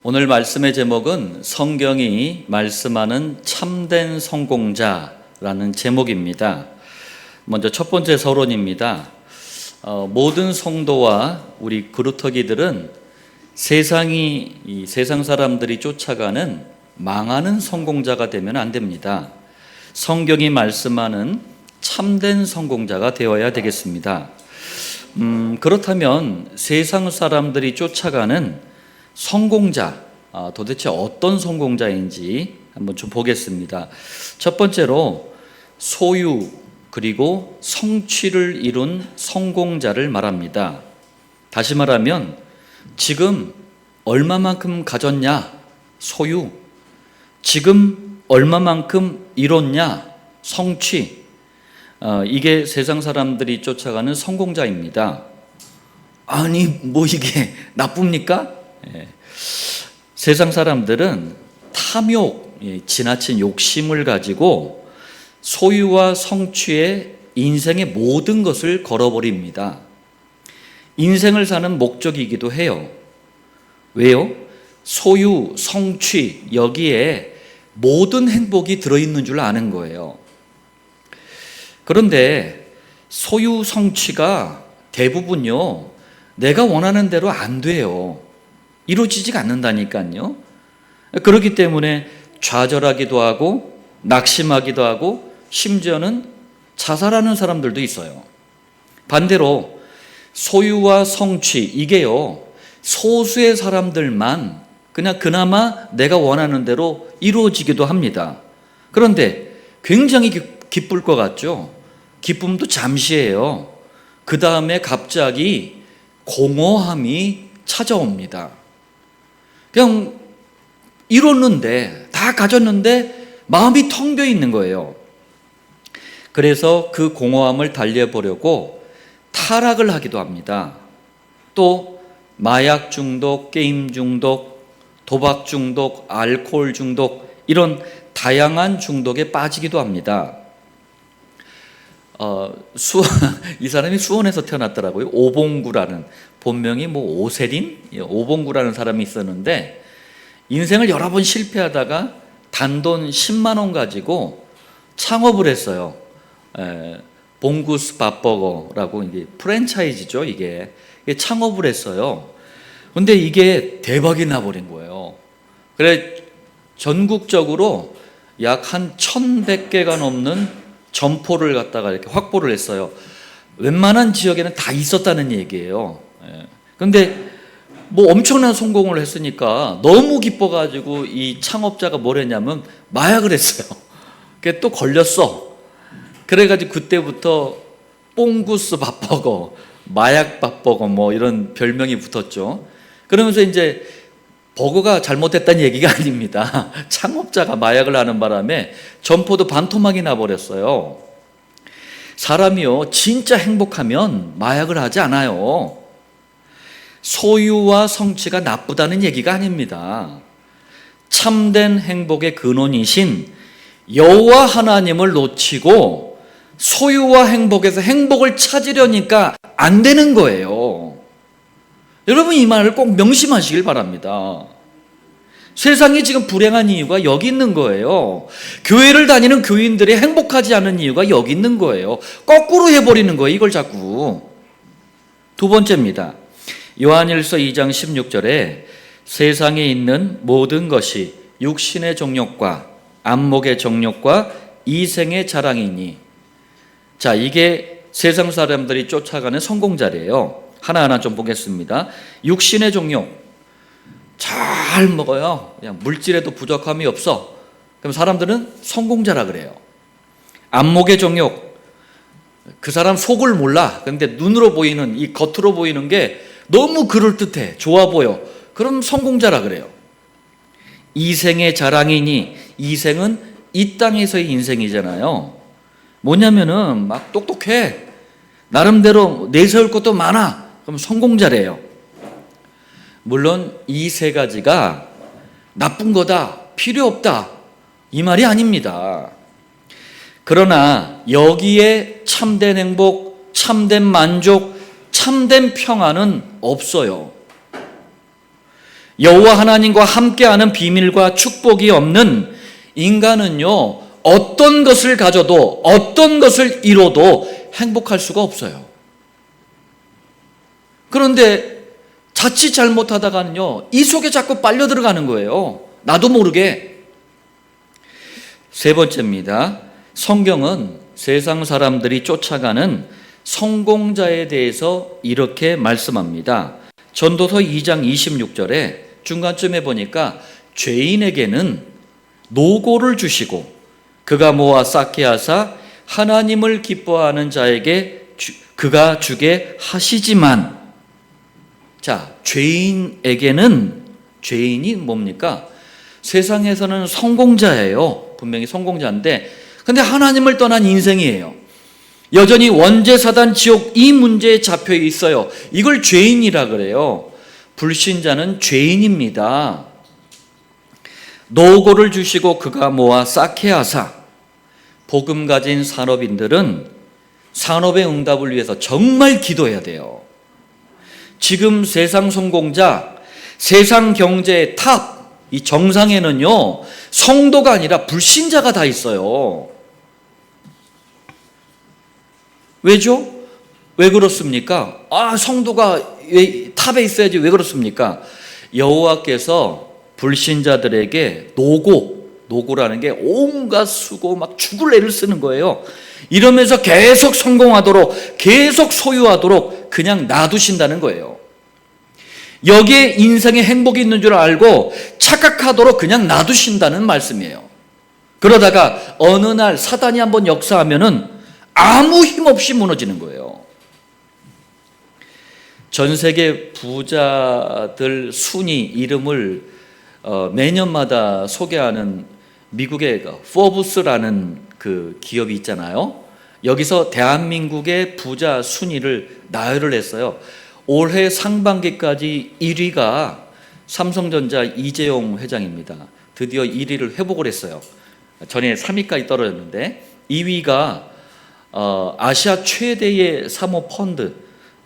오늘 말씀의 제목은 성경이 말씀하는 참된 성공자라는 제목입니다. 먼저 첫 번째 서론입니다. 모든 성도와 우리 그루터기들은 이 세상 사람들이 쫓아가는 망하는 성공자가 되면 안 됩니다. 성경이 말씀하는 참된 성공자가 되어야 되겠습니다. 그렇다면 세상 사람들이 쫓아가는 성공자, 도대체 어떤 성공자인지 한번 좀 보겠습니다. 첫 번째로 소유 그리고 성취를 이룬 성공자를 말합니다. 다시 말하면 지금 얼마만큼 가졌냐, 소유, 지금 얼마만큼 이뤘냐, 성취, 이게 세상 사람들이 쫓아가는 성공자입니다. 아니 뭐 이게 나쁩니까? 세상 사람들은 탐욕, 지나친 욕심을 가지고 소유와 성취에 인생의 모든 것을 걸어버립니다. 인생을 사는 목적이기도 해요. 왜요? 소유, 성취, 여기에 모든 행복이 들어있는 줄 아는 거예요. 그런데 소유, 성취가 대부분요, 내가 원하는 대로 안 돼요. 이루어지지가 않는다니까요. 그렇기 때문에 좌절하기도 하고 낙심하기도 하고 심지어는 자살하는 사람들도 있어요. 반대로 소유와 성취, 이게요, 소수의 사람들만 그냥 그나마 내가 원하는 대로 이루어지기도 합니다. 그런데 굉장히 기쁠 것 같죠? 기쁨도 잠시예요. 그 다음에 갑자기 공허함이 찾아옵니다. 그냥 이뤘는데, 다 가졌는데 마음이 텅 비어 있는 거예요. 그래서 그 공허함을 달래보려고 타락을 하기도 합니다. 또 마약 중독, 게임 중독, 도박 중독, 알코올 중독, 이런 다양한 중독에 빠지기도 합니다. 이 사람이 수원에서 태어났더라고요. 오봉구라는, 본명이 오세린? 오봉구라는 사람이 있었는데 인생을 여러 번 실패하다가 단돈 10만 원 가지고 창업을 했어요. 봉구스 밥버거라고, 이게 프랜차이즈죠. 이게 창업을 했어요. 근데 이게 대박이 나버린 거예요. 그래 전국적으로 약 한 1,100개가 넘는 점포를 갖다가 이렇게 확보를 했어요. 웬만한 지역에는 다 있었다는 얘기예요. 그런데 엄청난 성공을 했으니까 너무 기뻐가지고 이 창업자가 뭘 했냐면 마약을 했어요. 그게 또 걸렸어. 그래가지고 그때부터 뽕구스 밥버거, 마약 밥버거 이런 별명이 붙었죠. 그러면서 이제 버거가 잘못됐다는 얘기가 아닙니다. 창업자가 마약을 하는 바람에 점포도 반토막이 나버렸어요. 사람이요, 진짜 행복하면 마약을 하지 않아요. 소유와 성취가 나쁘다는 얘기가 아닙니다. 참된 행복의 근원이신 여호와 하나님을 놓치고 소유와 행복에서 행복을 찾으려니까 안 되는 거예요. 여러분, 이 말을 꼭 명심하시길 바랍니다. 세상이 지금 불행한 이유가 여기 있는 거예요. 교회를 다니는 교인들이 행복하지 않은 이유가 여기 있는 거예요. 거꾸로 해버리는 거예요, 이걸 자꾸. 두 번째입니다. 요한일서 2장 16절에 세상에 있는 모든 것이 육신의 정욕과 안목의 정욕과 이생의 자랑이니. 자, 이게 세상 사람들이 쫓아가는 성공자래요. 하나하나 좀 보겠습니다. 육신의 정욕, 잘 먹어요. 그냥 물질에도 부족함이 없어. 그럼 사람들은 성공자라 그래요. 안목의 정욕, 그 사람 속을 몰라. 그런데 눈으로 보이는, 이 겉으로 보이는 게 너무 그럴듯해, 좋아 보여. 그럼 성공자라 그래요. 이생의 자랑이니, 이생은 이 땅에서의 인생이잖아요. 뭐냐면은 막 똑똑해, 나름대로 내세울 것도 많아. 그럼 성공자래요. 물론 이 세 가지가 나쁜 거다, 필요 없다, 이 말이 아닙니다. 그러나 여기에 참된 행복, 참된 만족, 참된 평안은 없어요. 여호와 하나님과 함께하는 비밀과 축복이 없는 인간은요, 어떤 것을 가져도 어떤 것을 이뤄도 행복할 수가 없어요. 그런데 자칫 잘못하다가는요, 이 속에 자꾸 빨려 들어가는 거예요. 나도 모르게. 세 번째입니다. 성경은 세상 사람들이 쫓아가는 성공자에 대해서 이렇게 말씀합니다. 전도서 2장 26절에 중간쯤에 보니까 죄인에게는 노고를 주시고 그가 모아 쌓게 하사 하나님을 기뻐하는 자에게 그가 주게 하시지만, 자, 죄인에게는, 죄인이 뭡니까? 세상에서는 성공자예요. 분명히 성공자인데, 근데 하나님을 떠난 인생이에요. 여전히 원죄, 사단, 지옥 이 문제에 잡혀 있어요. 이걸 죄인이라 그래요. 불신자는 죄인입니다. 노고를 주시고 그가 모아 쌓게 하사. 복음 가진 산업인들은 산업의 응답을 위해서 정말 기도해야 돼요. 지금 세상 성공자, 세상 경제의 탑, 이 정상에는요, 성도가 아니라 불신자가 다 있어요. 왜죠? 왜 그렇습니까? 성도가 왜 탑에 있어야지 왜 그렇습니까? 여호와께서 불신자들에게 노고라는 게 온갖 수고 막 죽을 애를 쓰는 거예요. 이러면서 계속 성공하도록, 계속 소유하도록 그냥 놔두신다는 거예요. 여기에 인생에 행복이 있는 줄 알고 착각하도록 그냥 놔두신다는 말씀이에요. 그러다가 어느 날 사단이 한번 역사하면은 아무 힘 없이 무너지는 거예요. 전 세계 부자들 순위 이름을 매년마다 소개하는 미국의 포브스라는 그 기업이 있잖아요. 여기서 대한민국의 부자 순위를 나열을 했어요. 올해 상반기까지 1위가 삼성전자 이재용 회장입니다. 드디어 1위를 회복을 했어요. 전에 3위까지 떨어졌는데 2위가 아시아 최대의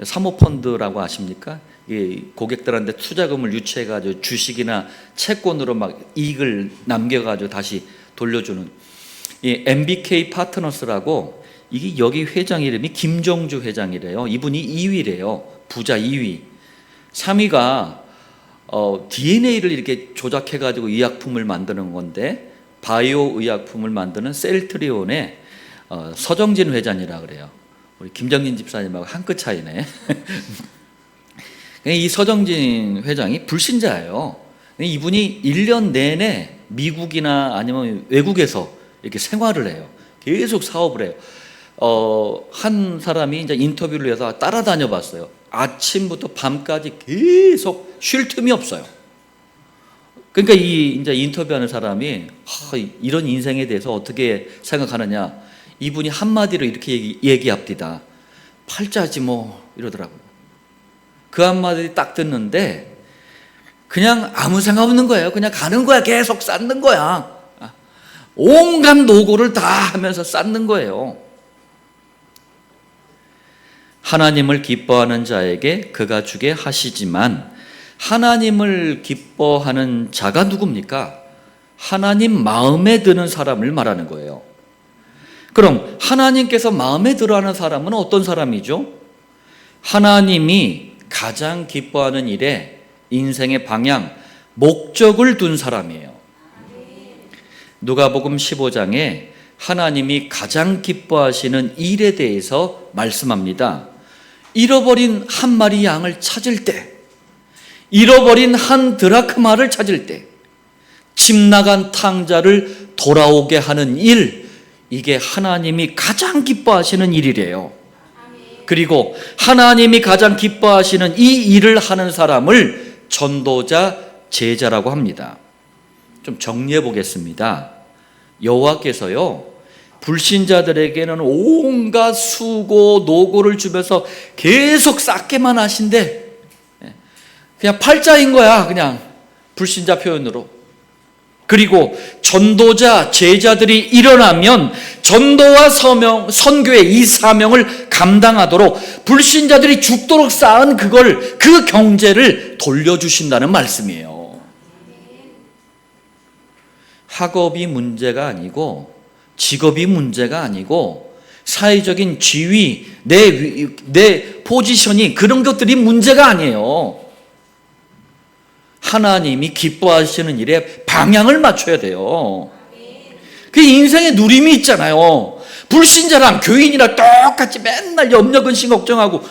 사모펀드라고 아십니까? 고객들한테 투자금을 유치해가지고 주식이나 채권으로 막 이익을 남겨가지고 다시 돌려주는 이 MBK 파트너스라고, 이게 여기 회장 이름이 김정주 회장이래요. 이분이 2위래요. 부자 2위. 3위가 DNA를 이렇게 조작해가지고 의약품을 만드는 건데, 바이오 의약품을 만드는 셀트리온의 서정진 회장이라 그래요. 우리 김정진 집사님하고 한 끗 차이네. 이 서정진 회장이 불신자예요. 이분이 1년 내내 미국이나 아니면 외국에서 이렇게 생활을 해요. 계속 사업을 해요. 한 사람이 이제 인터뷰를 해서 따라다녀 봤어요. 아침부터 밤까지 계속 쉴 틈이 없어요. 그러니까 이제 인터뷰하는 사람이 이런 인생에 대해서 어떻게 생각하느냐, 이분이 한마디로 이렇게 얘기합니다. 팔자지 뭐, 이러더라고요. 그 한마디 딱 듣는데 그냥 아무 생각 없는 거예요. 그냥 가는 거야. 계속 쌓는 거야. 온갖 노고를 다 하면서 쌓는 거예요. 하나님을 기뻐하는 자에게 그가 주게 하시지만, 하나님을 기뻐하는 자가 누굽니까? 하나님 마음에 드는 사람을 말하는 거예요. 그럼 하나님께서 마음에 들어하는 사람은 어떤 사람이죠? 하나님이 가장 기뻐하는 일에 인생의 방향, 목적을 둔 사람이에요. 누가복음 15장에 하나님이 가장 기뻐하시는 일에 대해서 말씀합니다. 잃어버린 한 마리 양을 찾을 때, 잃어버린 한 드라크마를 찾을 때, 집 나간 탕자를 돌아오게 하는 일, 이게 하나님이 가장 기뻐하시는 일이래요. 그리고 하나님이 가장 기뻐하시는 이 일을 하는 사람을 전도자, 제자라고 합니다. 좀 정리해 보겠습니다. 여호와께서요, 불신자들에게는 온갖 수고, 노고를 주면서 계속 쌓게만 하신대. 그냥 팔자인 거야, 그냥 불신자 표현으로. 그리고 전도자, 제자들이 일어나면 전도와 선교의 이 사명을 감당하도록 불신자들이 죽도록 쌓은 그 경제를 돌려주신다는 말씀이에요. 학업이 문제가 아니고 직업이 문제가 아니고 사회적인 지위, 내 포지션이 그런 것들이 문제가 아니에요. 하나님이 기뻐하시는 일에 방향을 맞춰야 돼요. 그 인생에 누림이 있잖아요. 불신자랑 교인이랑 똑같이 맨날 염려 근심 걱정하고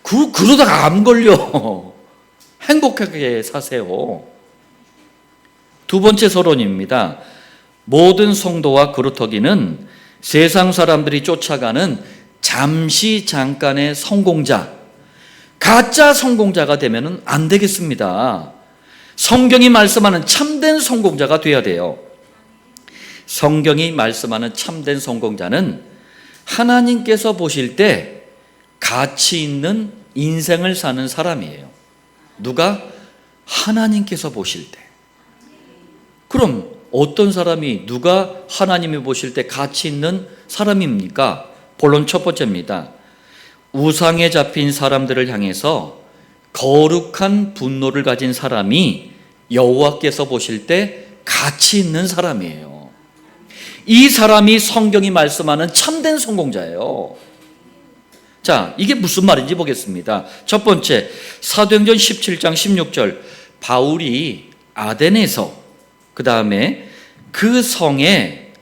그러다가 암 걸려. 행복하게 사세요. 두 번째 서론입니다. 모든 성도와 그루터기는 세상 사람들이 쫓아가는 잠시 잠깐의 성공자, 가짜 성공자가 되면 안 되겠습니다. 성경이 말씀하는 참된 성공자가 되어야 돼요. 성경이 말씀하는 참된 성공자는 하나님께서 보실 때 가치 있는 인생을 사는 사람이에요. 누가? 하나님께서 보실 때. 그럼 어떤 사람이 누가 하나님이 보실 때 가치 있는 사람입니까? 본론 첫 번째입니다. 우상에 잡힌 사람들을 향해서 거룩한 분노를 가진 사람이 여호와께서 보실 때 가치 있는 사람이에요. 이 사람이 성경이 말씀하는 참된 성공자예요. 자, 이게 무슨 말인지 보겠습니다. 첫 번째, 사도행전 17장 16절, 바울이 아덴에서, 그 다음에 그 성에,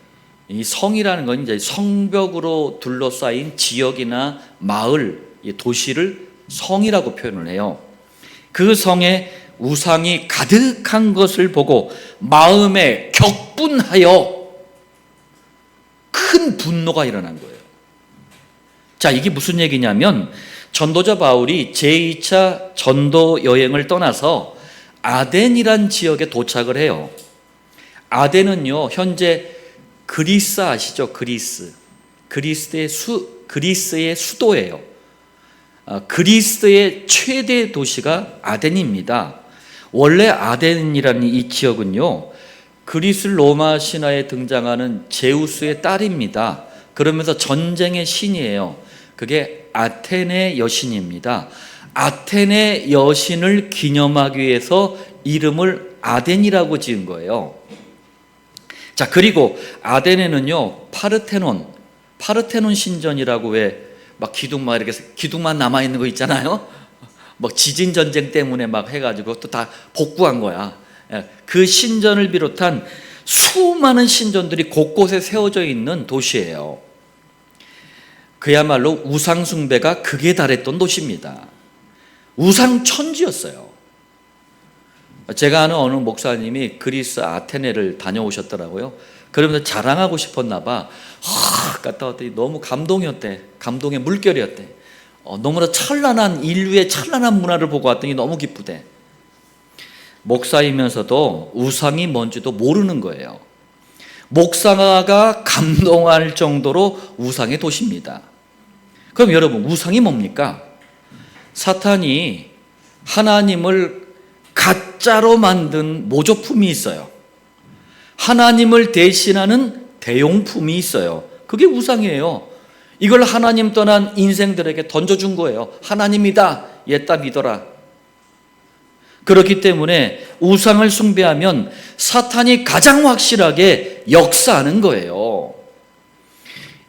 이 성이라는 건 이제 성벽으로 둘러싸인 지역이나 마을, 도시를 성이라고 표현을 해요. 그 성에 우상이 가득한 것을 보고 마음에 격분하여 큰 분노가 일어난 거예요. 자, 이게 무슨 얘기냐면 전도자 바울이 제2차 전도 여행을 떠나서 아덴이란 지역에 도착을 해요. 아덴은요, 현재 그리스 아시죠? 그리스의 수도예요. 그리스의 최대 도시가 아덴입니다. 원래 아덴이라는 이 지역은요, 그리스 로마 신화에 등장하는 제우스의 딸입니다. 그러면서 전쟁의 신이에요. 그게 아테네 여신입니다. 아테네 여신을 기념하기 위해서 이름을 아덴이라고 지은 거예요. 자, 그리고 아덴에는요, 파르테논 신전이라고 왜 막 기둥만 남아있는 거 있잖아요. 막 지진 전쟁 때문에 막 해가지고 또 다 복구한 거야. 그 신전을 비롯한 수많은 신전들이 곳곳에 세워져 있는 도시예요. 그야말로 우상 숭배가 극에 달했던 도시입니다. 우상 천지였어요. 제가 아는 어느 목사님이 그리스 아테네를 다녀오셨더라고요. 그러면서 자랑하고 싶었나 봐. 갔다 왔더니 너무 감동이었대. 감동의 물결이었대. 너무나 찬란한 인류의 찬란한 문화를 보고 왔더니 너무 기쁘대. 목사이면서도 우상이 뭔지도 모르는 거예요. 목사가 감동할 정도로 우상의 도시입니다. 그럼 여러분, 우상이 뭡니까? 사탄이 하나님을 가짜로 만든 모조품이 있어요. 하나님을 대신하는 대용품이 있어요. 그게 우상이에요. 이걸 하나님 떠난 인생들에게 던져준 거예요. 하나님이다, 얘다 믿어라. 그렇기 때문에 우상을 숭배하면 사탄이 가장 확실하게 역사하는 거예요.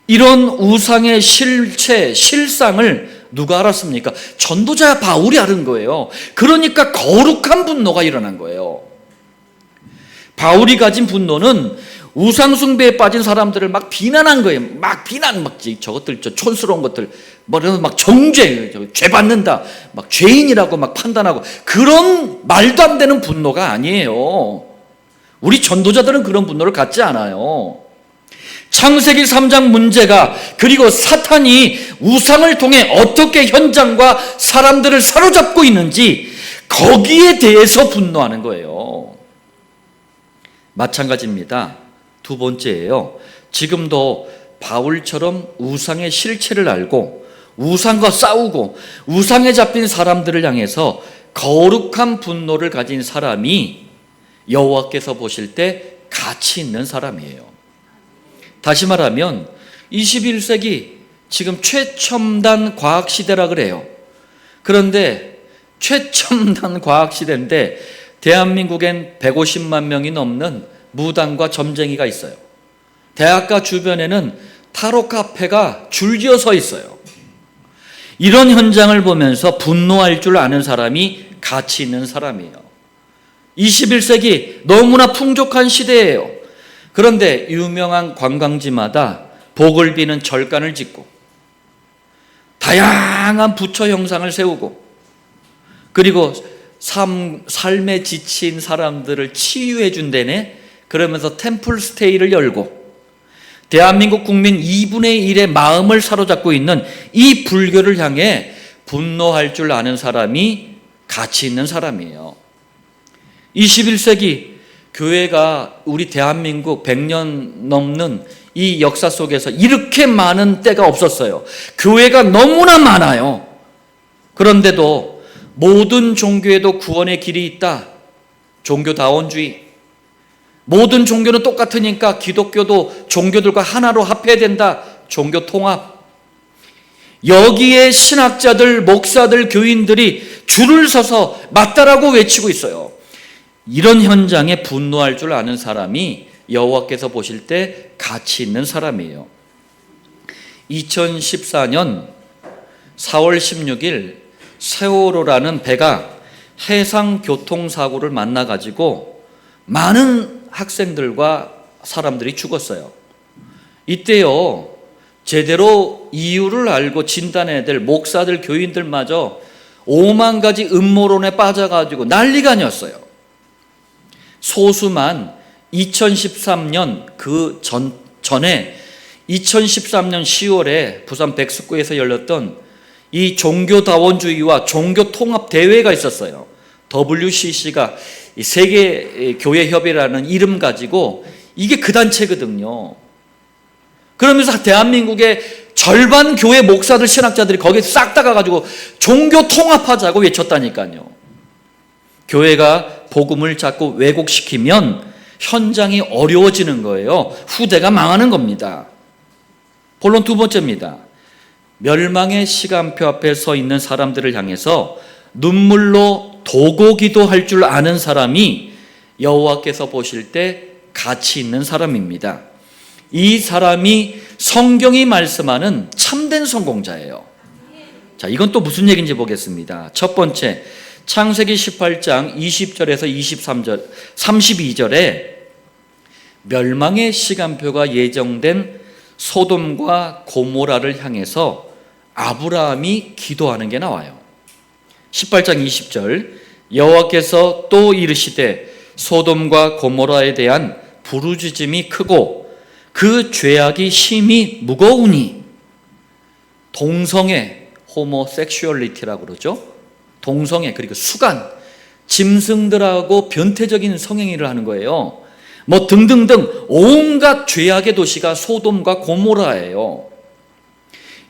이런 우상의 실체, 실상을 누가 알았습니까? 전도자 바울이 알은 거예요. 그러니까 거룩한 분노가 일어난 거예요. 바울이 가진 분노는 우상 숭배에 빠진 사람들을 막 비난한 거예요. 막 저것들, 촌스러운 것들, 막 죄 받는다, 막 죄인이라고 막 판단하고, 그런 말도 안 되는 분노가 아니에요. 우리 전도자들은 그런 분노를 갖지 않아요. 창세기 3장 문제가, 그리고 사탄이 우상을 통해 어떻게 현장과 사람들을 사로잡고 있는지, 거기에 대해서 분노하는 거예요. 마찬가지입니다. 두 번째예요. 지금도 바울처럼 우상의 실체를 알고 우상과 싸우고 우상에 잡힌 사람들을 향해서 거룩한 분노를 가진 사람이 여호와께서 보실 때 가치 있는 사람이에요. 다시 말하면 21세기 지금 최첨단 과학시대라 그래요. 그런데 최첨단 과학시대인데 대한민국엔 150만 명이 넘는 무당과 점쟁이가 있어요. 대학가 주변에는 타로 카페가 줄지어 서 있어요. 이런 현장을 보면서 분노할 줄 아는 사람이 가치 있는 사람이에요. 21세기 너무나 풍족한 시대예요. 그런데 유명한 관광지마다 복을 비는 절간을 짓고 다양한 부처 형상을 세우고 그리고 삶에 지친 사람들을 치유해 준다네. 그러면서 템플 스테이를 열고 대한민국 국민 2분의 1의 마음을 사로잡고 있는 이 불교를 향해 분노할 줄 아는 사람이 가치 있는 사람이에요. 21세기 교회가 우리 대한민국 100년 넘는 이 역사 속에서 이렇게 많은 때가 없었어요. 교회가 너무나 많아요. 그런데도 모든 종교에도 구원의 길이 있다. 종교다원주의. 모든 종교는 똑같으니까 기독교도 종교들과 하나로 합해야 된다. 종교 통합. 여기에 신학자들, 목사들, 교인들이 줄을 서서 맞다라고 외치고 있어요. 이런 현장에 분노할 줄 아는 사람이 여호와께서 보실 때 가치 있는 사람이에요. 2014년 4월 16일 세월호라는 배가 해상 교통사고를 만나가지고 많은 학생들과 사람들이 죽었어요. 이때요, 제대로 이유를 알고 진단해야 될 목사들, 교인들마저 5만 가지 음모론에 빠져가지고 난리가 아니었어요. 소수만 2013년 전에 2013년 10월에 부산 백석구에서 열렸던 이 종교다원주의와 종교통합대회가 있었어요. WCC가 세계교회협의라는 이름 가지고 이게 그 단체거든요. 그러면서 대한민국의 절반 교회 목사들, 신학자들이 거기에 싹 다 가가지고 종교통합하자고 외쳤다니까요. 교회가 복음을 자꾸 왜곡시키면 현장이 어려워지는 거예요. 후대가 망하는 겁니다. 본론 두 번째입니다. 멸망의 시간표 앞에 서 있는 사람들을 향해서 눈물로 도고기도 할 줄 아는 사람이 여호와께서 보실 때 가치 있는 사람입니다. 이 사람이 성경이 말씀하는 참된 성공자예요. 자, 이건 또 무슨 얘기인지 보겠습니다. 첫 번째, 창세기 18장 20절에서 32절에 멸망의 시간표가 예정된 소돔과 고모라를 향해서 아브라함이 기도하는 게 나와요. 18장 20절, 여호와께서 또 이르시되 소돔과 고모라에 대한 부르짖음이 크고 그 죄악이 심히 무거우니, 동성애, 호모섹슈얼리티라고 그러죠. 동성애, 그리고 수간, 짐승들하고 변태적인 성행위를 하는 거예요. 뭐 등등등 온갖 죄악의 도시가 소돔과 고모라예요.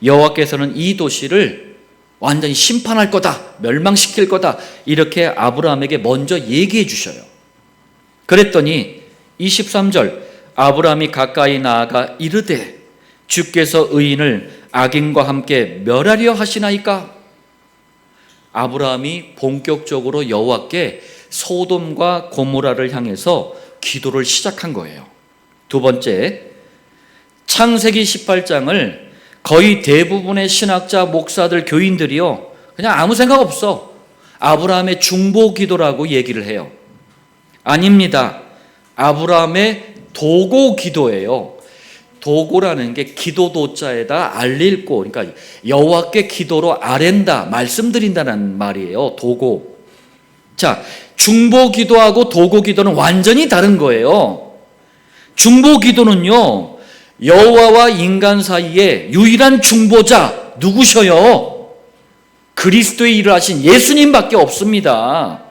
여호와께서는 이 도시를 완전히 심판할 거다, 멸망시킬 거다, 이렇게 아브라함에게 먼저 얘기해 주셔요. 그랬더니 23절, 아브라함이 가까이 나아가 이르되 주께서 의인을 악인과 함께 멸하려 하시나이까? 아브라함이 본격적으로 여호와께 소돔과 고모라를 향해서 기도를 시작한 거예요. 두 번째, 창세기 18장을 거의 대부분의 신학자, 목사들, 교인들이요, 그냥 아무 생각 없어, 아브라함의 중보 기도라고 얘기를 해요. 아닙니다. 아브라함의 도고 기도예요. 도고라는 게 기도도자에다 알릴고, 그러니까 여호와께 기도로 아랜다, 말씀드린다는 말이에요. 도고. 자, 중보 기도하고 도고 기도는 완전히 다른 거예요. 중보 기도는요, 여호와와 인간 사이에 유일한 중보자 누구셔요? 그리스도의 일을 하신 예수님밖에 없습니다.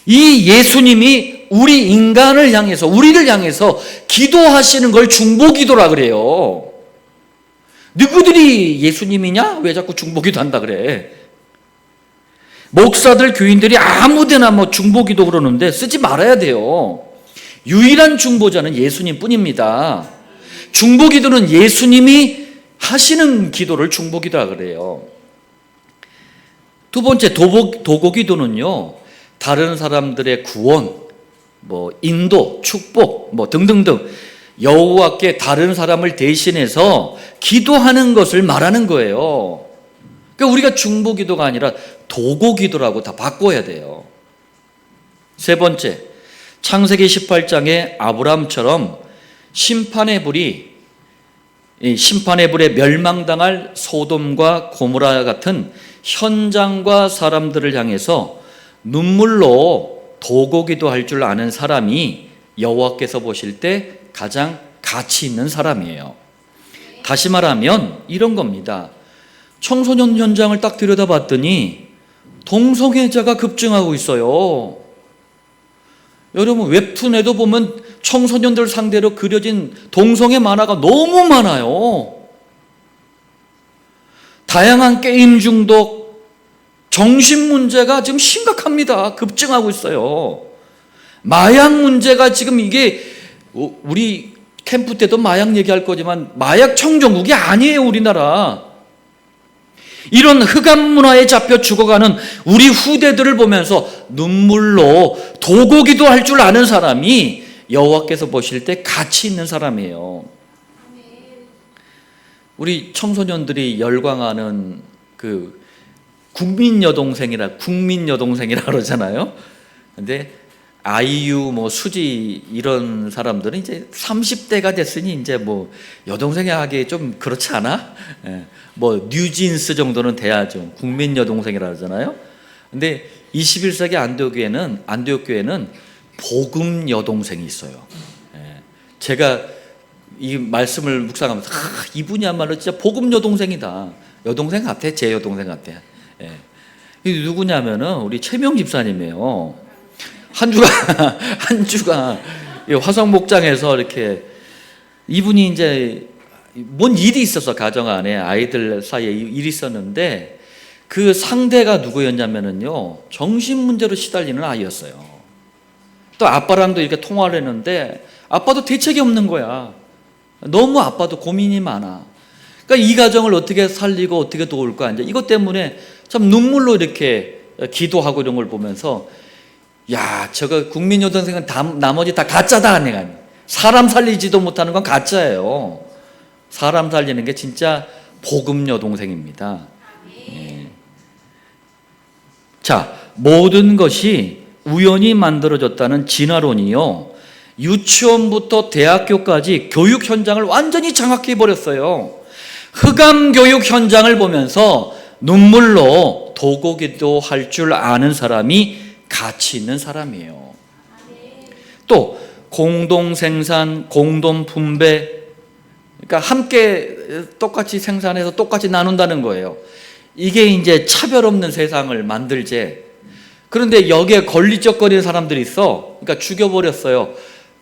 이 예수님이 우리 인간을 향해서, 우리를 향해서 기도하시는 걸 중보기도라 그래요. 너희들이 예수님이냐? 왜 자꾸 중보기도 한다 그래? 목사들, 교인들이 아무데나 뭐 중보기도 그러는데 쓰지 말아야 돼요. 유일한 중보자는 예수님 뿐입니다. 중보기도는 예수님이 하시는 기도를 중보기도라 그래요. 두 번째, 도고기도는요, 다른 사람들의 구원, 뭐 인도, 축복, 뭐 등등등 여호와께 다른 사람을 대신해서 기도하는 것을 말하는 거예요. 그러니까 우리가 중보기도가 아니라 도고기도라고 다 바꿔야 돼요. 세 번째, 창세기 18장에 아브라함처럼 심판의 불에 멸망당할 소돔과 고모라 같은 현장과 사람들을 향해서 눈물로 도고기도 할 줄 아는 사람이 여호와께서 보실 때 가장 가치 있는 사람이에요. 다시 말하면 이런 겁니다. 청소년 현장을 딱 들여다봤더니 동성애자가 급증하고 있어요. 여러분 웹툰에도 보면 청소년들 상대로 그려진 동성애 만화가 너무 많아요. 다양한 게임 중독, 정신 문제가 지금 심각합니다. 급증하고 있어요. 마약 문제가 지금 이게 우리 캠프 때도 마약 얘기할 거지만 마약 청정국이 아니에요, 우리나라. 이런 흑암 문화에 잡혀 죽어가는 우리 후대들을 보면서 눈물로 도고기도 할 줄 아는 사람이 여호와께서 보실 때 가치 있는 사람이에요. 우리 청소년들이 열광하는 그 국민여동생이라 그러잖아요. 근데 아이유, 뭐 수지 이런 사람들은 이제 30대가 됐으니 이제 뭐 여동생이 하기 좀 그렇지 않아? 뭐 뉴진스 정도는 돼야죠. 국민 여동생이라 그러잖아요. 근데 21세기 안디옥교회는 복음 여동생이 있어요. 제가 이 말씀을 묵상하면서 이분이야말로 진짜 복음 여동생이다. 여동생 같아, 제 여동생 같아. 이 누구냐면은 우리 최명 집사님이에요. 한 주가 화성 목장에서 이렇게 이분이 이제 뭔 일이 있어서 가정 안에 아이들 사이에 일이 있었는데 그 상대가 누구였냐면은요, 정신 문제로 시달리는 아이였어요. 또 아빠랑도 이렇게 통화를 했는데 아빠도 대책이 없는 거야. 너무 아빠도 고민이 많아. 그러니까 이 가정을 어떻게 살리고 어떻게 도울까, 이제 이것 때문에 참 눈물로 이렇게 기도하고 이런 걸 보면서 야, 저거 국민 여동생은 나머지 다 가짜다. 내가 사람 살리지도 못하는 건 가짜예요. 사람 살리는 게 진짜 복음 여동생입니다. 자, 모든 것이 우연히 만들어졌다는 진화론이요, 유치원부터 대학교까지 교육 현장을 완전히 장악해 버렸어요. 흑암 교육 현장을 보면서 눈물로 도고기도 할 줄 아는 사람이 가치 있는 사람이에요. 또 공동 생산, 공동 분배, 그러니까 함께 똑같이 생산해서 똑같이 나눈다는 거예요. 이게 이제 차별 없는 세상을 만들제. 그런데 여기에 걸리적거리는 사람들이 있어. 그러니까 죽여버렸어요.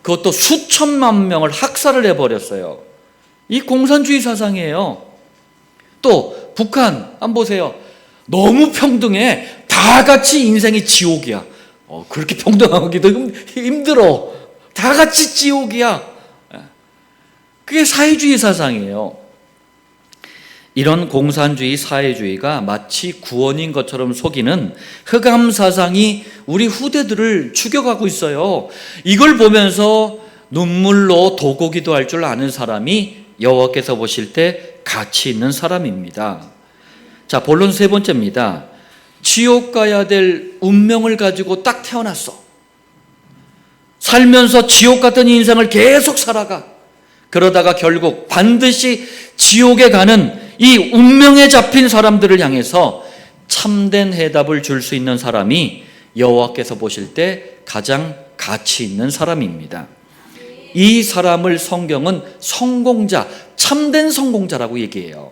그것도 수천만 명을 학살을 해버렸어요. 이 공산주의 사상이에요. 또 북한 한번 보세요. 너무 평등해. 다 같이 인생이 지옥이야. 그렇게 평등하기도 힘들어. 다 같이 지옥이야. 그게 사회주의 사상이에요. 이런 공산주의 사회주의가 마치 구원인 것처럼 속이는 흑암 사상이 우리 후대들을 죽여가고 있어요. 이걸 보면서 눈물로 도고기도 할 줄 아는 사람이 여호와께서 보실 때 가치 있는 사람입니다. 자, 본론 세 번째입니다. 지옥 가야 될 운명을 가지고 딱 태어났어. 살면서 지옥 같은 인생을 계속 살아가. 그러다가 결국 반드시 지옥에 가는 이 운명에 잡힌 사람들을 향해서 참된 해답을 줄 수 있는 사람이 여호와께서 보실 때 가장 가치 있는 사람입니다. 이 사람을 성경은 성공자, 참된 성공자라고 얘기해요.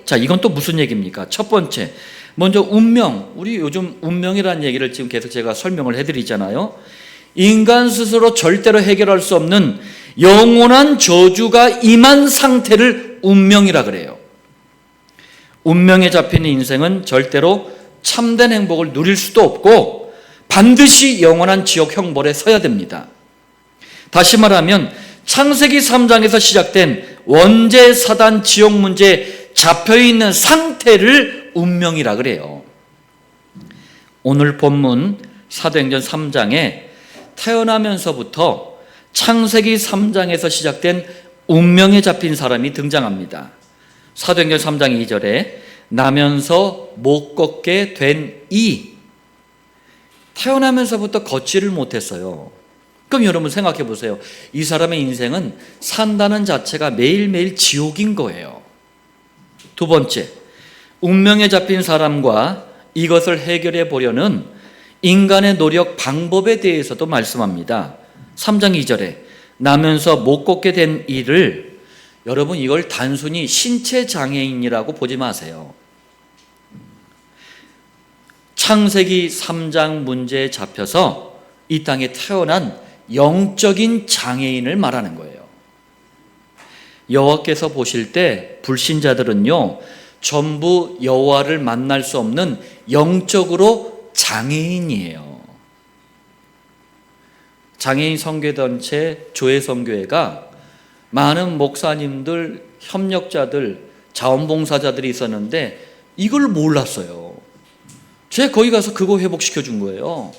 자, 이건 또 무슨 얘기입니까? 첫 번째, 먼저 운명. 우리 요즘 운명이라는 얘기를 지금 계속 제가 설명을 해드리잖아요. 인간 스스로 절대로 해결할 수 없는 영원한 저주가 임한 상태를 운명이라 그래요. 운명에 잡힌 인생은 절대로 참된 행복을 누릴 수도 없고 반드시 영원한 지옥 형벌에 서야 됩니다. 다시 말하면 창세기 3장에서 시작된 원죄 사단 지옥 문제에 잡혀있는 상태를 운명이라 그래요. 오늘 본문 사도행전 3장에 태어나면서부터 창세기 3장에서 시작된 운명에 잡힌 사람이 등장합니다. 사도행전 3장 2절에 나면서 못 걷게 된 이, 태어나면서부터 걷지를 못했어요. 그럼 여러분 생각해 보세요. 이 사람의 인생은 산다는 자체가 매일매일 지옥인 거예요. 두 번째, 운명에 잡힌 사람과 이것을 해결해 보려는 인간의 노력 방법에 대해서도 말씀합니다. 3장 2절에 나면서 못 걷게 된 이를, 여러분 이걸 단순히 신체 장애인이라고 보지 마세요. 창세기 3장 문제에 잡혀서 이 땅에 태어난 영적인 장애인을 말하는 거예요. 여호와께서 보실 때 불신자들은요, 전부 여호와를 만날 수 없는 영적으로 장애인이에요. 장애인 선교단체 조혜선교회가 많은 목사님들, 협력자들, 자원봉사자들이 있었는데 이걸 몰랐어요. 제가 거기 가서 그거 회복시켜 준 거예요.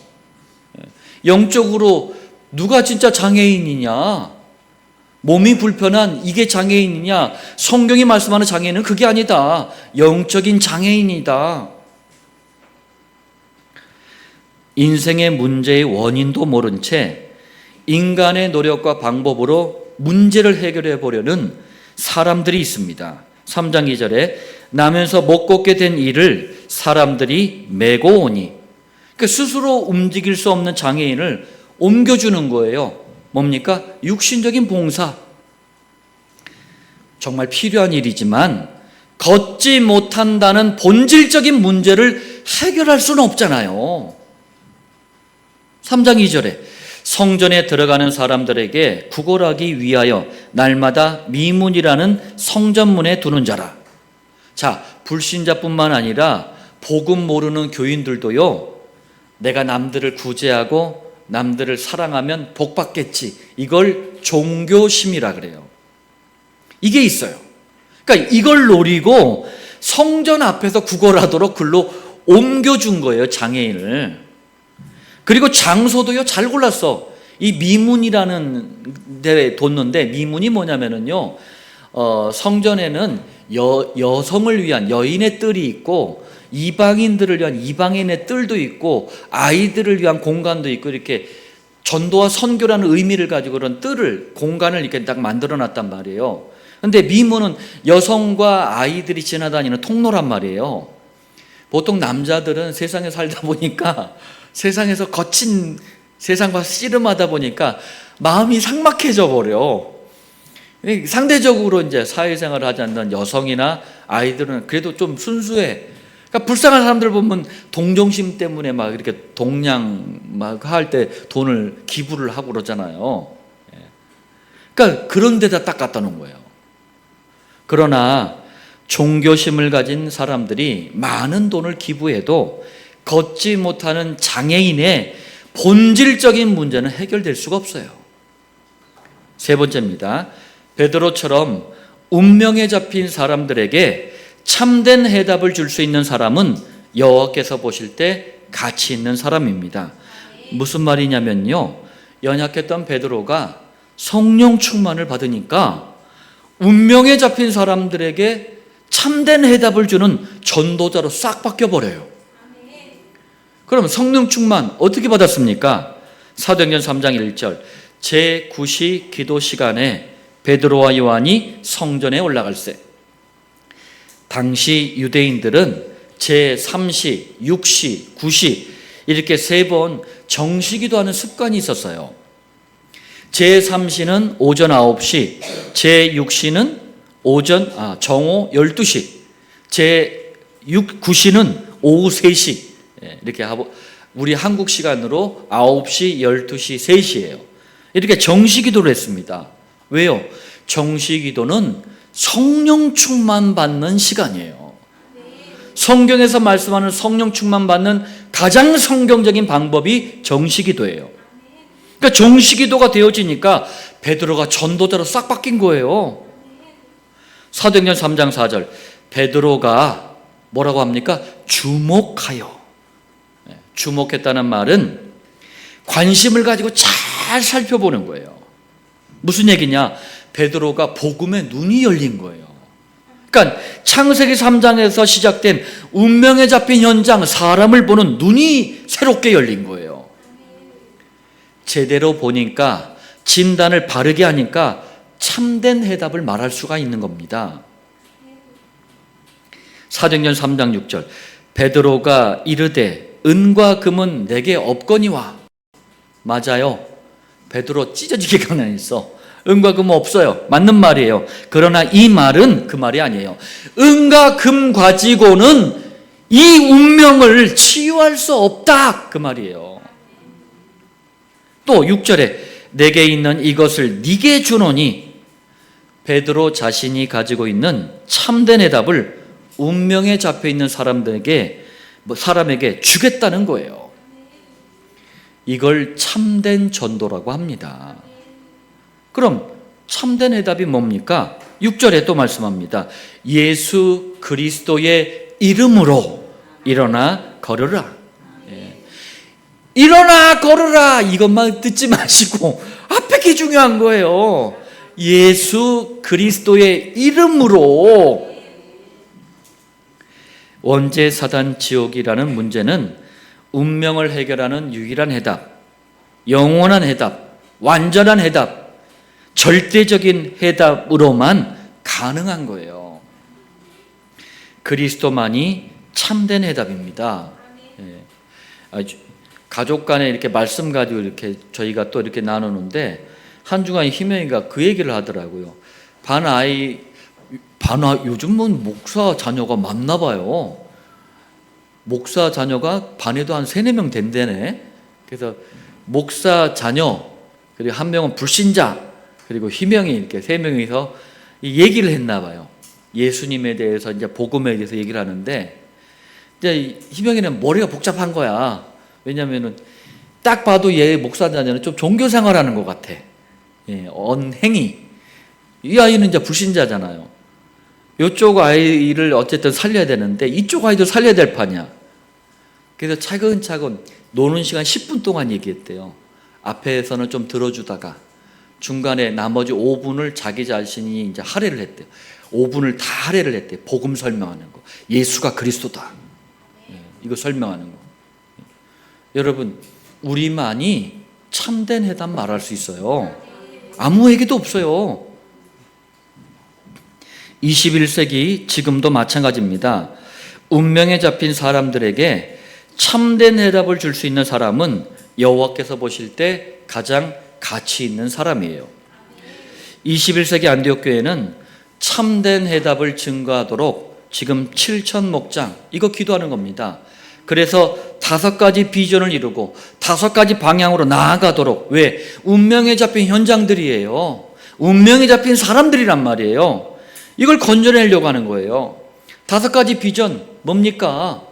영적으로 누가 진짜 장애인이냐, 몸이 불편한 이게 장애인이냐, 성경이 말씀하는 장애인은 그게 아니다. 영적인 장애인이다. 인생의 문제의 원인도 모른 채 인간의 노력과 방법으로 문제를 해결해 보려는 사람들이 있습니다. 3장 2절에 나면서 못 걷게 된 이를 사람들이 메고 오니, 그러니까 스스로 움직일 수 없는 장애인을 옮겨주는 거예요. 뭡니까? 육신적인 봉사. 정말 필요한 일이지만 걷지 못한다는 본질적인 문제를 해결할 수는 없잖아요. 3장 2절에 성전에 들어가는 사람들에게 구걸하기 위하여 날마다 미문이라는 성전문에 두는 자라. 자, 불신자뿐만 아니라 복음 모르는 교인들도요, 내가 남들을 구제하고 남들을 사랑하면 복 받겠지, 이걸 종교심이라 그래요. 이게 있어요. 그러니까 이걸 노리고 성전 앞에서 구걸하도록 글로 옮겨준 거예요, 장애인을. 그리고 장소도요, 잘 골랐어. 이 미문이라는 데에 뒀는데, 미문이 뭐냐면은요, 성전에는 여성을 위한 여인의 뜰이 있고, 이방인들을 위한 이방인의 뜰도 있고, 아이들을 위한 공간도 있고, 이렇게 전도와 선교라는 의미를 가지고 그런 뜰을, 공간을 이렇게 딱 만들어 놨단 말이에요. 근데 미문은 여성과 아이들이 지나다니는 통로란 말이에요. 보통 남자들은 세상에 살다 보니까, 세상에서 거친 세상과 씨름하다 보니까 마음이 삭막해져 버려. 상대적으로 이제 사회생활을 하지 않는 여성이나 아이들은 그래도 좀 순수해. 그러니까 불쌍한 사람들 보면 동정심 때문에 막 이렇게 동양 막 할 때 돈을 기부를 하고 그러잖아요. 그러니까 그런 데다 딱 갖다 놓은 거예요. 그러나 종교심을 가진 사람들이 많은 돈을 기부해도 걷지 못하는 장애인의 본질적인 문제는 해결될 수가 없어요. 세 번째입니다. 베드로처럼 운명에 잡힌 사람들에게 참된 해답을 줄 수 있는 사람은 여호와께서 보실 때 가치 있는 사람입니다. 무슨 말이냐면요, 연약했던 베드로가 성령 충만을 받으니까 운명에 잡힌 사람들에게 참된 해답을 주는 전도자로 싹 바뀌어버려요. 그럼 성령 충만 어떻게 받았습니까? 사도행전 3장 1절, 제9시 기도 시간에 베드로와 요한이 성전에 올라갈세. 당시 유대인들은 제3시, 6시, 9시 이렇게 세 번 정시기도하는 습관이 있었어요. 제3시는 오전 9시, 제6시는 정오 12시, 제9시는 오후 3시, 이렇게 하고, 우리 한국 시간으로 9시, 12시, 3시예요. 이렇게 정시기도를 했습니다. 왜요? 정시기도는 성령 충만 받는 시간이에요. 성경에서 말씀하는 성령 충만 받는 가장 성경적인 방법이 정시기도예요. 그러니까 정시기도가 되어지니까 베드로가 전도자로 싹 바뀐 거예요. 사도행전 3장 4절, 베드로가 뭐라고 합니까? 주목하여. 주목했다는 말은 관심을 가지고 잘 살펴보는 거예요. 무슨 얘기냐? 베드로가 복음에 눈이 열린 거예요. 그러니까 창세기 3장에서 시작된 운명에 잡힌 현장, 사람을 보는 눈이 새롭게 열린 거예요. 제대로 보니까, 진단을 바르게 하니까 참된 해답을 말할 수가 있는 겁니다. 사도행전 3장 6절, 베드로가 이르되 은과 금은 내게 없거니와. 맞아요. 베드로 찢어지게 가난했어. 은과 금은 없어요. 맞는 말이에요. 그러나 이 말은 그 말이 아니에요. 은과 금 가지고는 이 운명을 치유할 수 없다, 그 말이에요. 또 6절에 내게 있는 이것을 네게 주노니, 베드로 자신이 가지고 있는 참된 해답을 운명에 잡혀있는 사람에게 주겠다는 거예요. 이걸 참된 전도라고 합니다. 그럼 참된 해답이 뭡니까? 6절에 또 말씀합니다. 예수 그리스도의 이름으로 일어나 걸으라. 일어나 걸으라 이것만 듣지 마시고 앞에 게 중요한 거예요. 예수 그리스도의 이름으로. 원죄 사단 지옥이라는 문제는 운명을 해결하는 유일한 해답, 영원한 해답, 완전한 해답, 절대적인 해답으로만 가능한 거예요. 그리스도만이 참된 해답입니다. 가족 간에 이렇게 말씀 가지고 이렇게 저희가 또 이렇게 나누는데, 한중간 희명이가 그 얘기를 하더라고요. 요즘은 목사 자녀가 많나 봐요. 목사 자녀가 반에도 한 3-4명 된대네. 그래서 목사 자녀, 그리고 한 명은 불신자, 그리고 희명이 이렇게 3명이서 얘기를 했나 봐요. 예수님에 대해서, 이제 복음에 대해서 얘기를 하는데, 이제 희명이는 머리가 복잡한 거야. 왜냐면은 딱 봐도 얘 목사 자녀는 좀 종교 생활하는 것 같아. 언행이. 이 아이는 이제 불신자잖아요. 이쪽 아이를 어쨌든 살려야 되는데 이쪽 아이도 살려야 될 판이야. 그래서 차근차근 노는 시간 10분 동안 얘기했대요. 앞에서는 좀 들어주다가 중간에 나머지 5분을 자기 자신이 이제 할애를 했대요. 5분을 다 할애를 했대요. 복음 설명하는 거. 예수가 그리스도다. 이거 설명하는 거. 여러분, 우리만이 참된 해답 말할 수 있어요. 아무에게도 없어요. 21세기 지금도 마찬가지입니다. 운명에 잡힌 사람들에게 참된 해답을 줄 수 있는 사람은 여호와께서 보실 때 가장 가치 있는 사람이에요. 21세기 안디옥 교회는 참된 해답을 증거하도록 지금 7천 목장, 이거 기도하는 겁니다. 그래서 5가지 비전을 이루고 5가지 방향으로 나아가도록. 왜? 운명에 잡힌 현장들이에요. 운명에 잡힌 사람들이란 말이에요. 이걸 건져내려고 하는 거예요. 5가지 비전 뭡니까?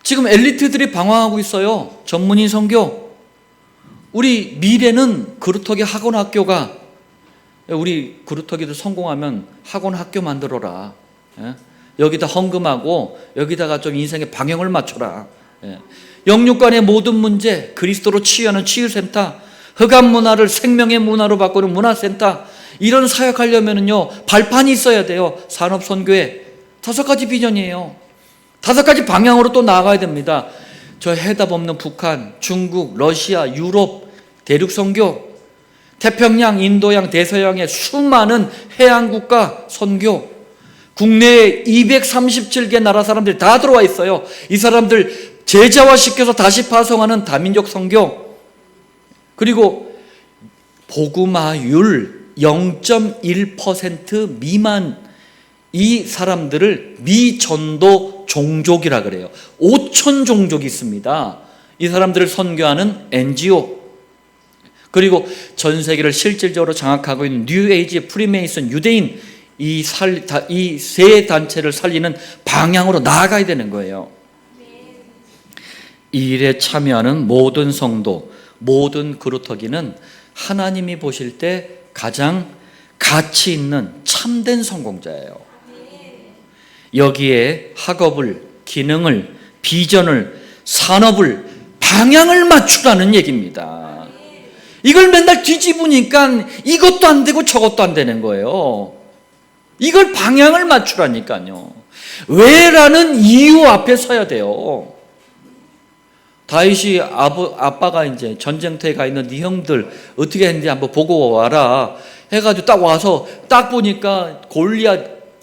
지금 엘리트들이 방황하고 있어요. 전문인 선교. 우리 미래는 그루터기 학원 학교가, 우리 그루터기도 성공하면 학원 학교 만들어라. 여기다 헌금하고 여기다가 좀 인생의 방향을 맞춰라. 영육간의 모든 문제 그리스도로 치유하는 치유센터, 흑암 문화를 생명의 문화로 바꾸는 문화센터, 이런 사역하려면요 발판이 있어야 돼요. 산업선교회 5가지 비전이에요. 5가지 방향으로 또 나아가야 됩니다. 저 해답 없는 북한, 중국, 러시아, 유럽, 대륙선교, 태평양, 인도양, 대서양의 수많은 해안국가 선교, 국내에 237개 나라 사람들이 다 들어와 있어요. 이 사람들 제자화시켜서 다시 파송하는 다민족 선교, 그리고 복음화율 0.1% 미만, 이 사람들을 미전도 종족이라 그래요. 5천 종족이 있습니다. 이 사람들을 선교하는 NGO, 그리고 전 세계를 실질적으로 장악하고 있는 뉴에이지, 프리메이슨, 유대인, 이 세 단체를 살리는 방향으로 나아가야 되는 거예요. 이 일에 참여하는 모든 성도, 모든 그루터기는 하나님이 보실 때 가장 가치 있는 참된 성공자예요. 여기에 학업을, 기능을, 비전을, 산업을 방향을 맞추라는 얘기입니다. 이걸 맨날 뒤집으니까 이것도 안 되고 저것도 안 되는 거예요. 이걸 방향을 맞추라니까요. 왜라는 이유 앞에 서야 돼요. 다윗이 아빠가 이제 전쟁터에 가 있는 네 형들 어떻게 했는지 한번 보고 와라 해가지고 딱 와서 딱 보니까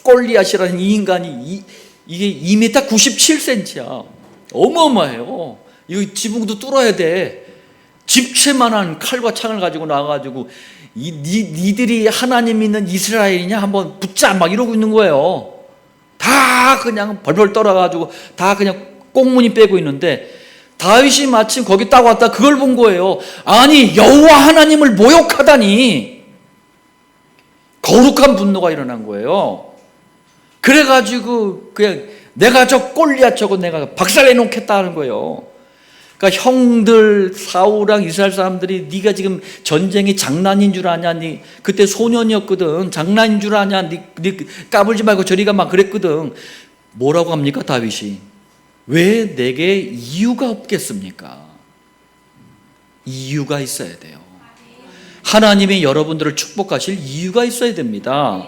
골리앗이라는 이 인간이 이게 2m 97cm야. 어마어마해요. 이거 지붕도 뚫어야 돼. 집채만한 칼과 창을 가지고 나와가지고 니들이 하나님 믿는 이스라엘이냐 한번 붙자 막 이러고 있는 거예요. 다 그냥 벌벌 떨어가지고 다 그냥 꽁무니 빼고 있는데 다윗이 마침 거기 딱 왔다 그걸 본 거예요. 아니 여호와 하나님을 모욕하다니 거룩한 분노가 일어난 거예요. 그래가지고 그냥 내가 저 골리앗 저거 내가 박살내 놓겠다 하는 거예요. 그러니까 형들 사울랑 이스라엘 사람들이 네가 지금 전쟁이 장난인 줄 아냐? 네 그때 소년이었거든. 장난인 줄 아냐? 네 까불지 말고 저리 가 막 그랬거든. 뭐라고 합니까 다윗이? 왜 내게 이유가 없겠습니까? 이유가 있어야 돼요. 하나님이 여러분들을 축복하실 이유가 있어야 됩니다.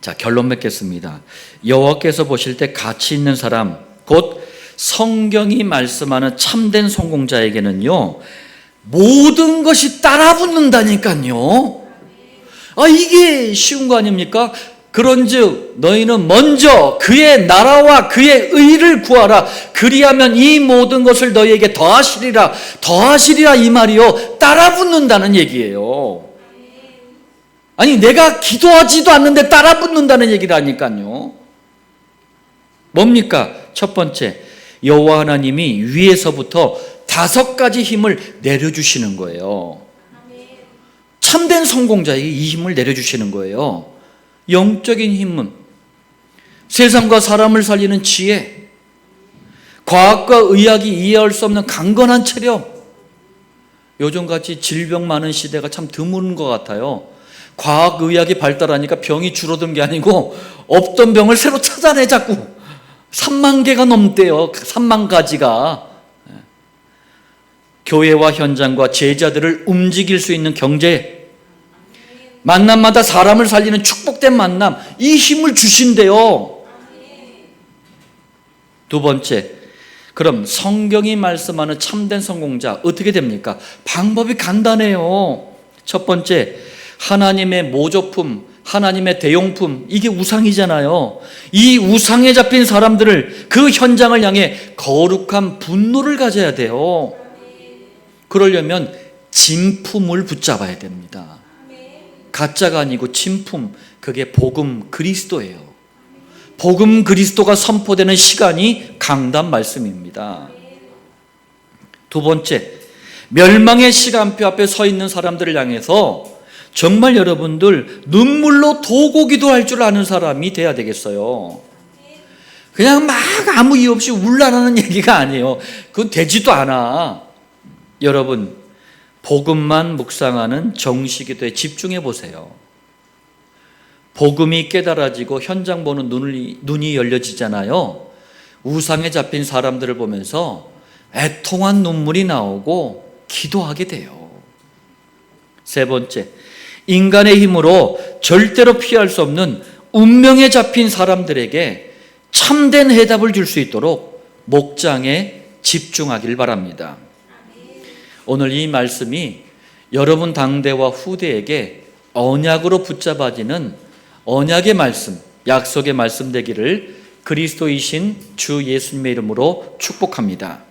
자, 결론 맺겠습니다. 여호와께서 보실 때 가치 있는 사람, 곧 성경이 말씀하는 참된 성공자에게는요, 모든 것이 따라붙는다니까요. 이게 쉬운 거 아닙니까? 그런즉 너희는 먼저 그의 나라와 그의 의를 구하라. 그리하면 이 모든 것을 너희에게 더하시리라. 더하시리라 이 말이요, 따라붙는다는 얘기예요. 아니 내가 기도하지도 않는데 따라붙는다는 얘기라니까요. 뭡니까? 첫 번째, 여호와 하나님이 위에서부터 5가지 힘을 내려주시는 거예요. 참된 성공자에게 이 힘을 내려주시는 거예요. 영적인 힘은 세상과 사람을 살리는 지혜, 과학과 의학이 이해할 수 없는 강건한 체력. 요즘같이 질병 많은 시대가 참 드문 것 같아요. 과학 의학이 발달하니까 병이 줄어든 게 아니고 없던 병을 새로 찾아내 자꾸. 3만 개가 넘대요. 3만 가지가. 교회와 현장과 제자들을 움직일 수 있는 경제, 만남마다 사람을 살리는 축복된 만남, 이 힘을 주신대요. 두 번째, 그럼 성경이 말씀하는 참된 성공자 어떻게 됩니까? 방법이 간단해요. 첫 번째, 하나님의 모조품, 하나님의 대용품, 이게 우상이잖아요. 이 우상에 잡힌 사람들을, 그 현장을 향해 거룩한 분노를 가져야 돼요. 그러려면 진품을 붙잡아야 됩니다. 가짜가 아니고 진품, 그게 복음 그리스도예요. 복음 그리스도가 선포되는 시간이 강단 말씀입니다. 두 번째, 멸망의 시간표 앞에 서 있는 사람들을 향해서 정말 여러분들 눈물로 도고기도 할 줄 아는 사람이 돼야 되겠어요. 그냥 막 아무 이유 없이 울라라는 얘기가 아니에요. 그건 되지도 않아. 여러분, 복음만 묵상하는 정시기도에 집중해 보세요. 복음이 깨달아지고 현장 보는 눈이 열려지잖아요. 우상에 잡힌 사람들을 보면서 애통한 눈물이 나오고 기도하게 돼요. 세 번째, 인간의 힘으로 절대로 피할 수 없는 운명에 잡힌 사람들에게 참된 해답을 줄 수 있도록 목장에 집중하길 바랍니다. 오늘 이 말씀이 여러분 당대와 후대에게 언약으로 붙잡아지는 언약의 말씀, 약속의 말씀 되기를 그리스도이신 주 예수님의 이름으로 축복합니다.